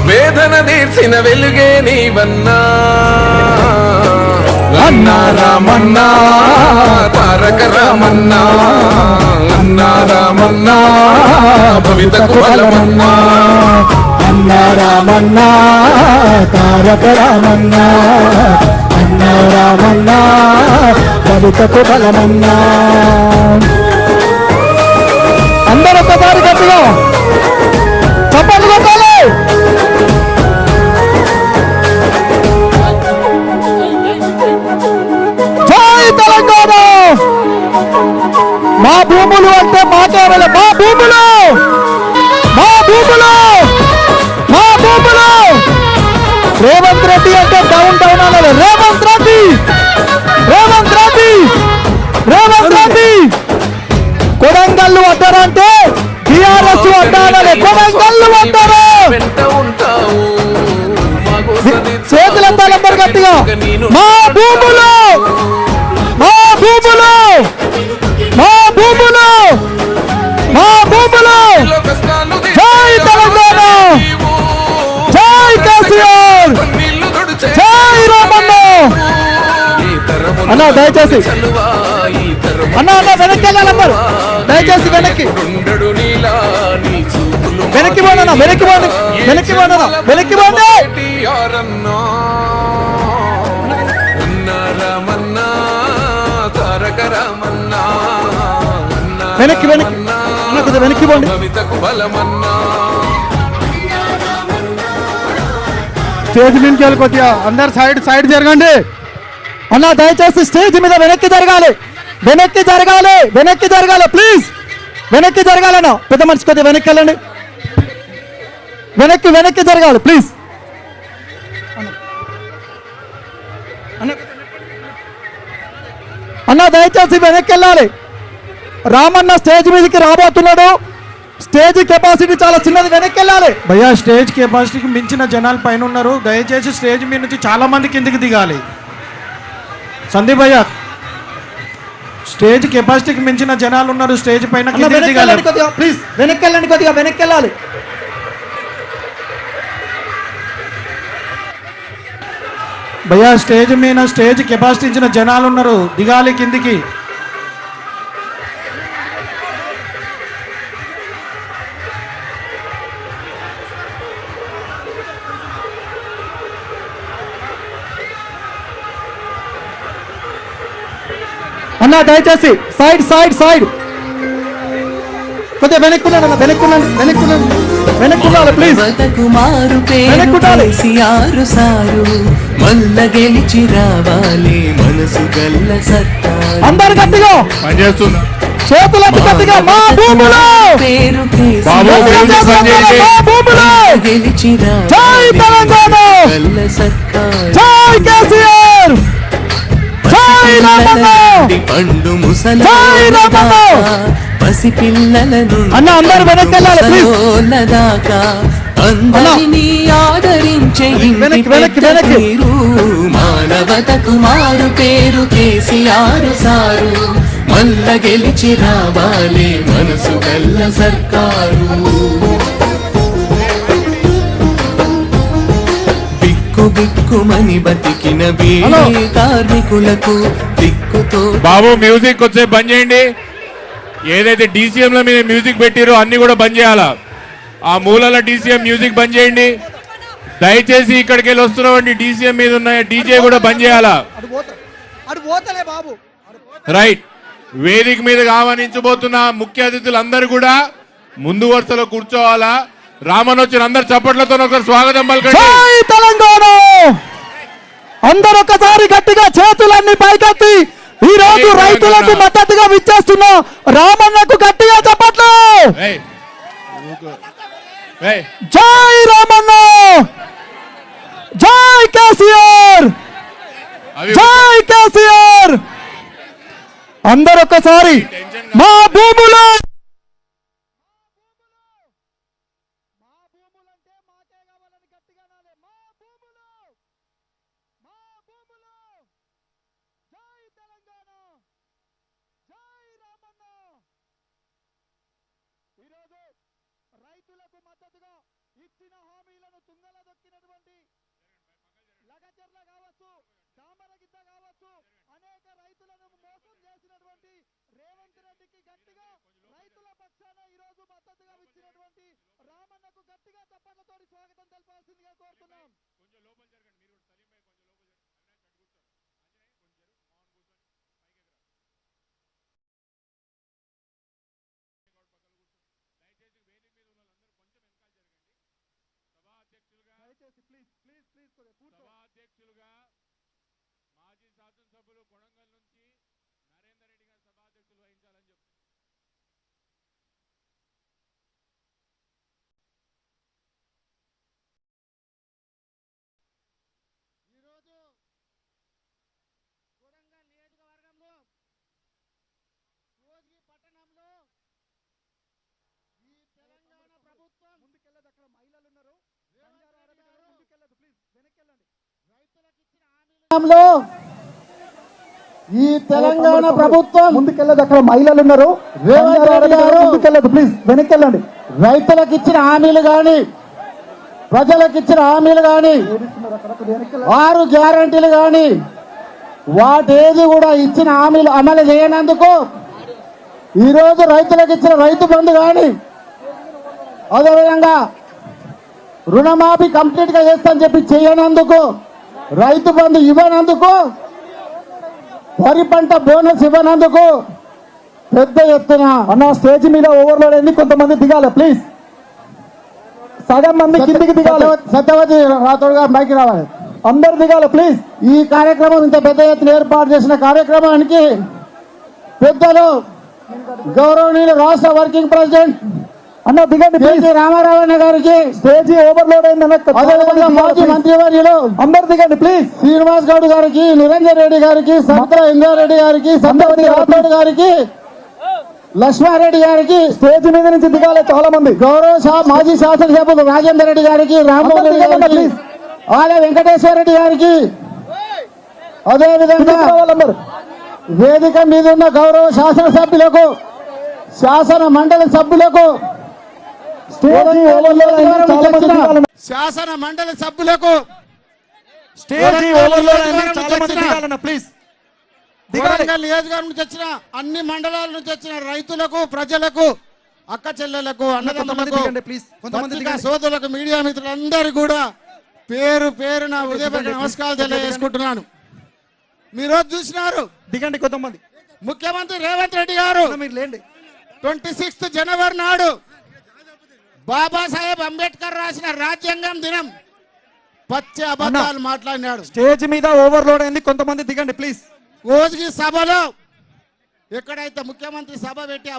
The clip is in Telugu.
వేదన తీర్చిన వెలుగే నీవన్నా అన్నా రామన్నా తారక రామన్నా అన్నా రామన్నా భవితకు బలమన్నా అన్నా రామన్నా తారక రామన్నా అన్నా రామన్నా భవితకు బలమన్నా. అందరూ ఒకసారి గట్టిగా చప్పట్లు కొట్టాలి. జై తెలంగాణ. మా భూములు అంటే మాట్లాడాలి. మా భూములు, మా భూములు, మా భూములు. రేవంత్ రెడ్డి అంటే డౌన్ డౌన్ అనాలి. రేవంత్ రెడ్డి, రేవంత్ రెడ్డి, రేవంత్ రెడ్డి. కొడంగల్లు వడ్డారంటే టిఆర్ఎస్ వడ్డారని. కొడంగల్లు వడ్డారు. చేతులందరూ అందరు గట్టిగా. మా భూములు, మా భూములు, మా భూములు, మా భూములు. జై తెలంగాణ, జై కేసీఆర్, జై రామన్న. అన్న దయచేసి అన్న వెనక్కి వెళ్ళాలన్నారు. దయచేసి వెనక్కి వెనక్కి పోనా, వెనక్కి పోండి, వెనక్కి పోనా, వెనక్కి పోండి. వెనక్కి వెనక్కి వెనక్కి పోండి. స్టేజ్ మీదకి వెళ్ళి కొద్దిగా అందరు సైడ్ జరగండి. అన్న దయచేసి స్టేజ్ మీద వెనక్కి జరగాలి, వెనక్కి జరగాలి, వెనక్కి జరగాలి. ప్లీజ్ వెనక్కి జరగాలన్నా. పెద్ద మనిషి కొద్దిగా వెనక్కి వెళ్ళండి. వెనక్కి వెనక్కి జరగాలి ప్లీజ్. అన్న దయచేసి వెనక్కి వెళ్ళాలి. రామన్న స్టేజ్ మీదకి రాబోతున్నాడు. స్టేజ్ కెపాసిటీ చాలా చిన్నది, వెనక్కి వెళ్ళాలి. భయ్యా స్టేజ్ కెపాసిటీకి మించిన జనాలు పైన ఉన్నారు. దయచేసి స్టేజ్ మీద నుంచి చాలా మంది కిందికి దిగాలి. సందీప్ భయ్యా స్టేజ్ కెపాసిటీకి మించిన జనాలు ఉన్నారు. స్టేజ్ పైన దిగాలి ప్లీజ్. వెనక్కి వెళ్ళండి, కొద్దిగా వెనక్కి వెళ్ళాలి. భయ్యా స్టేజ్ మీద స్టేజ్ కెపాసిటీ ఇచ్చిన జనాలు ఉన్నారు, దిగాలి కిందికి. అన్న దయచేసి సైడ్ సైడ్ సైడ్ కొద్దిగా వెనక్కున్నాను. వెనక్కున్నాను, వెనక్కున్నాను, వెనక్కున్నాను ప్లీజ్. కేసీఆర్ సారు మల్ల గెలిచి రావాలి మనసు గల్ల సత్తా. అందరు గట్టిగా పనిచేస్తున్నా, చేతులెత్తి గట్టిగా. మా భూములు పేరు గెలిచి జై తెలంగాణ, గల్ల సత్తా. జై కేసీఆర్, జై రామన్న, పండు ముసలి పసి పిల్లలను అన్న అందరు వెనక్కి వెళ్ళాలి ప్లీజ్. దాకా అందరినీ ఆదరించే మానవతకు మారు పేరు కేసీఆర్ సారు మల్ల గెలిచి రావాలి మనసు గల్ల సర్కారు. బిక్కు బిక్కుమని బతికిన బీడీ కార్మికులకు దిక్కుతో. బాబు మ్యూజిక్ వచ్చే బంద్ చేయండి. ఏదైతే డీసీఎం లో మీరు మ్యూజిక్ పెట్టిరో అన్ని కూడా బంద్ చేయాలా. ఆ మూలాల డీసీఎం మ్యూజిక్ బంద్ చేయండి దయచేసి. ఇక్కడికి వెళ్ళి వస్తున్నామండి డీసీఎం మీద ఉన్న డీజే కూడా బంద్ చేయాలా. రైట్. వేదిక మీద ఆహ్వానించబోతున్న ముఖ్య అతిథులందరూ కూడా ముందు వరుసలో కూర్చోవాలా. రామన్ వచ్చిన అందరు చప్పట్లతో ఒకరు స్వాగతం పలకండి. జై తెలంగాణ. అందరూ ఒకసారి గట్టిగా చేతులన్నీ పైకెత్తి ఈ రోజు రైతులకు మద్దతుగా విచ్చేస్తున్న రామన్నకు గట్టిగా చప్పట్లు. జై రామన్న, జై కేసీఆర్, జై కేసీఆర్. అందరూ ఒకసారి మా భూములు. ఈరోజు రైతులకు మద్దతుగా లగచెర్ల కావచ్చు, కామరగిద్ద కావచ్చు, అనేక రైతులను మోసం చేసినటువంటి రేవంత్ రెడ్డికి గట్టిగా రైతుల పక్షాన ఈ రోజు మద్దతుగా ఇచ్చినటువంటి రామన్నకు గట్టిగా చప్పట్లతోటి స్వాగతం తెలపాల్సిందిగా కోరుతున్నాం. కొంచెం లోపల జరగండి, మీరు కూడా సలీం భాయ్ కొంచెం లోపల దయచేసి వేదిక మీద ఉన్న వాళ్ళందరూ కొంచెం వెనకాల జరగండి. దయచేసి ప్లీజ్ ప్లీజ్ ప్లీజ్ సభాధ్యక్షులుగా మాజీ శాసనసభ్యులు కొడంగల్ నుంచి నరేందర్ రెడ్డి గారు సభాధ్యక్షులు వహించాలని చెప్తున్నారు. ఈరోజు కొడంగల్ నియోజకవర్గంలో కోజ్గి పట్టణంలో ఈ తెలంగాణ ప్రభుత్వం ముందుకెళ్ళదు, అక్కడ మహిళలు ఉన్నారు. ముందుకెళ్ళదు, ప్లీజ్ వెనక్కి వెళ్ళండి. రైతులకు ఇచ్చిన ఈ తెలంగాణ ప్రభుత్వం ముందుకెళ్ళదు, అక్కడ మహిళలు ఉన్నారు. ముందుకెళ్ళదు, ప్లీజ్ వెనక్కి వెళ్ళండి. రైతులకు ఇచ్చిన హామీలు గాని ప్రజలకు ఇచ్చిన హామీలు గాని 6 గ్యారంటీలు గాని వాటేది కూడా ఇచ్చిన హామీలు అమలు చేయనందుకు ఈరోజు రైతులకు ఇచ్చిన రైతు బంధు గాని అదేవిధంగా రుణమాఫీ కంప్లీట్ గా చేస్తానని చెప్పి చేయనందుకు, రైతు బంధు ఇవ్వనందుకు, వరి పంట బోనస్ ఇవ్వనందుకు పెద్ద ఎత్తున అన్న స్టేజ్ మీద ఓవర్లోడ్ అయింది, కొంతమంది దిగాలి ప్లీజ్. సగం మంది కిందికి దిగాలి. సత్యవతి రాథోడ్ గారు బయటికి రావాలి. అందరు దిగాలి ప్లీజ్. ఈ కార్యక్రమం ఇంత పెద్ద ఎత్తున ఏర్పాటు చేసిన కార్యక్రమానికి పెద్దలు గౌరవనీయులు రాష్ట్ర వర్కింగ్ ప్రెసిడెంట్ అన్న దిగండి ప్లీజ్. రామారావు అన్న గారికి, స్టేజ్ ఓవర్లోడ్ అయింది అన్న. అదేవిధంగా మాజీ మంత్రివర్యులు అందరు దిగండి ప్లీజ్. శ్రీనివాస్ గౌడ్ గారికి, నిరంజన్ రెడ్డి గారికి, సంతర ఇంద్రారెడ్డి గారికి, సత్యవతి రాథోడ్ గారికి, లక్ష్మారెడ్డి గారికి, స్టేజ్ మీద నుంచి దిగాలి చాలా మంది. గౌరవ మాజీ శాసనసభ్యులు రాజేందర్ రెడ్డి గారికి, రామ్మోహన్ రెడ్డి గారికి, ఆలయ వెంకటేశ్వర రెడ్డి గారికి, అదేవిధంగా వాళ్ళందరూ వేదిక మీద ఉన్న గౌరవ శాసనసభ్యులకు, శాసన మండలి సభ్యులకు, శాసన మండలి సభ్యులకు, స్టేజ్ ఓవర్లోడ్ అయింది చాలా మంది దిగాలన్న ప్లీజ్. కొడంగల్ నియోజకవర్గం నుంచి వచ్చిన అన్ని మండలాల నుంచి వచ్చిన రైతులకు, ప్రజలకు, అక్క చెల్లెలకు, అన్నదమ్ములకు, పత్రికా సోదరులకు, మీడియా మిత్రులందరూ కూడా పేరు పేరున హృదయపూర్వక నమస్కారాలు తెలియజేసుకుంటున్నాను. మీరు చూసినారు దిగండి కొంతమంది. ముఖ్యమంత్రి రేవంత్ రెడ్డి గారు మీరు లేండి. 26 జనవరి నాడు బాబాసాహెబ్ అంబేద్కర్ రాసిన రాజ్యాంగం దినం పచ్చి అబద్ధాలు మాట్లాడినాడు. స్టేజ్ మీద ఓవర్లోడ్ అయింది, కొంతమంది దిగండి ప్లీజ్. కోజ్గి సభలో ఎక్కడైతే ముఖ్యమంత్రి సభ పెట్టి